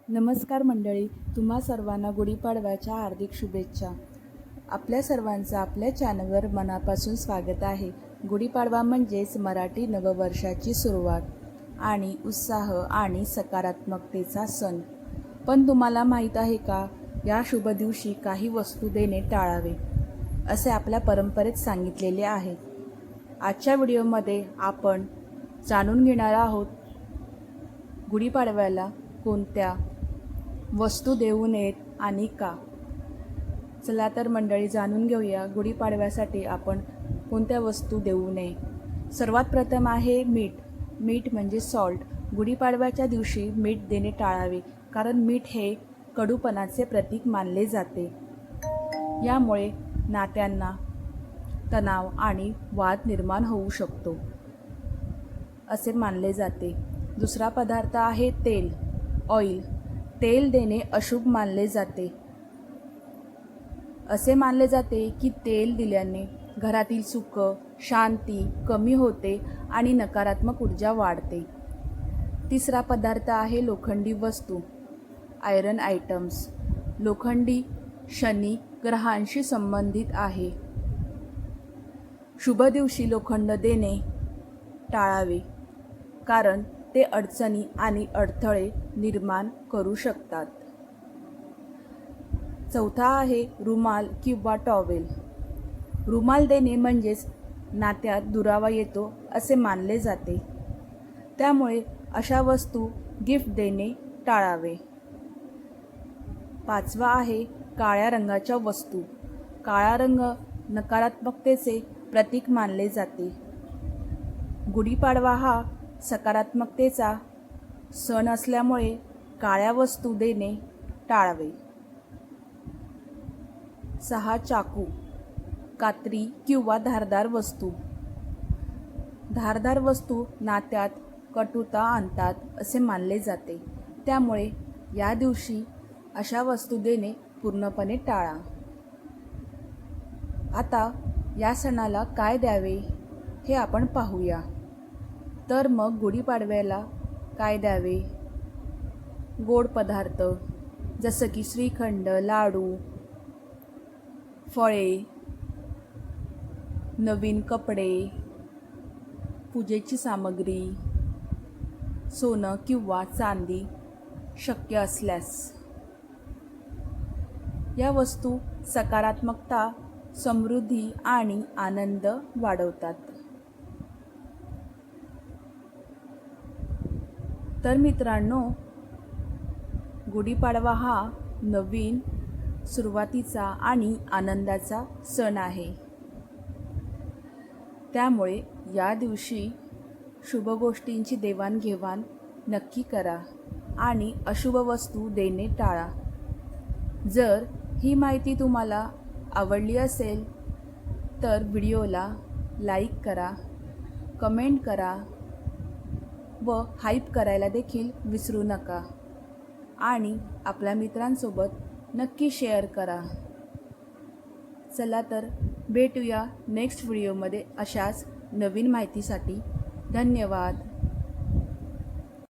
नमस्कार मंडळी, तुम्हा सर्वांना गुढीपाडव्याच्या हार्दिक शुभेच्छा. आपल्या सर्वांचं आपल्या चॅनलवर मनापासून स्वागत आहे. गुढीपाडवा म्हणजेच मराठी नववर्षाची सुरुवात आणि उत्साह आणि सकारात्मकतेचा सण. पण तुम्हाला माहीत आहे का, या शुभ दिवशी काही वस्तू देणे टाळावे असे आपल्या परंपरेत सांगितलेले आहे. आजच्या व्हिडिओमध्ये आपण जाणून घेणार आहोत गुढीपाडव्याला कोणत्या वस्तू देऊ नयेत आणि का. चला तर मंडळी, जाणून घेऊया गुढीपाडव्यासाठी आपण कोणत्या वस्तू देऊ नये. सर्वात प्रथम आहे मीठ म्हणजे सॉल्ट. गुढीपाडव्याच्या दिवशी मीठ देणे टाळावे, कारण मीठ हे कडूपणाचे प्रतीक मानले जाते. यामुळे नात्यांना तणाव आणि वाद निर्माण होऊ शकतो असे मानले जाते. दुसरा पदार्थ आहे ऑइल. तेल देणे अशुभ मानले जाते. असे मानले जाते की तेल दिल्याने घरातील सुख शांती कमी होते आणि नकारात्मक ऊर्जा वाढते. तिसरा पदार्थ आहे लोखंडी वस्तू, आयरन आयटम्स. लोखंडी शनी ग्रहांशी संबंधित आहे. शुभ दिवशी लोखंड देणे टाळावे, कारण ते अडचणी आणि अडथळे निर्माण करू शकतात. चौथा आहे रुमाल किंवा टॉवेल. रुमाल देणे म्हणजेच नात्यात दुरावा येतो असे मानले जाते. त्यामुळे अशा वस्तू गिफ्ट देणे टाळावे. पाचवा आहे काळ्या रंगाच्या वस्तू. काळा रंग नकारात्मकतेचे प्रतीक मानले जाते. गुढीपाडवा हा सकारात्मकतेचा सण असल्यामुळे काळ्या वस्तू देणे टाळावे. 6 चाकू, कात्री किंवा धारदार वस्तू. धारदार वस्तू नात्यात कटुता आणतात असे मानले जाते. त्यामुळे या दिवशी अशा वस्तू देणे पूर्णपणे टाळा. आता या सणाला काय द्यावे हे आपण पाहूया. तर मग गुढीपाडव्याला काय द्यावे? गोड पदार्थ जसं की श्रीखंड, लाडू, फळे, नवीन कपडे, पूजेची सामग्री, सोनं किंवा चांदी शक्य असल्यास. या वस्तू सकारात्मकता, समृद्धी आणि आनंद वाढवतात. तर मित्रांनो, गुढीपाडवा हा नवीन सुरुवातीचा आणि आनंदाचा सण आहे. त्यामुळे या दिवशी शुभ गोष्टींची देवाणघेवाण नक्की करा आणि अशुभ वस्तू देणे टाळा. जर ही माहिती तुम्हाला आवडली असेल तर व्हिडिओला लाईक करा, कमेंट करा व हाईप करायला देखील विसरू नका आणि आपल्या मित्रांसोबत नक्की शेअर करा. चला तर भेटूया नेक्स्ट व्हिडिओमध्ये अशाच नवीन माहितीसाठी. धन्यवाद.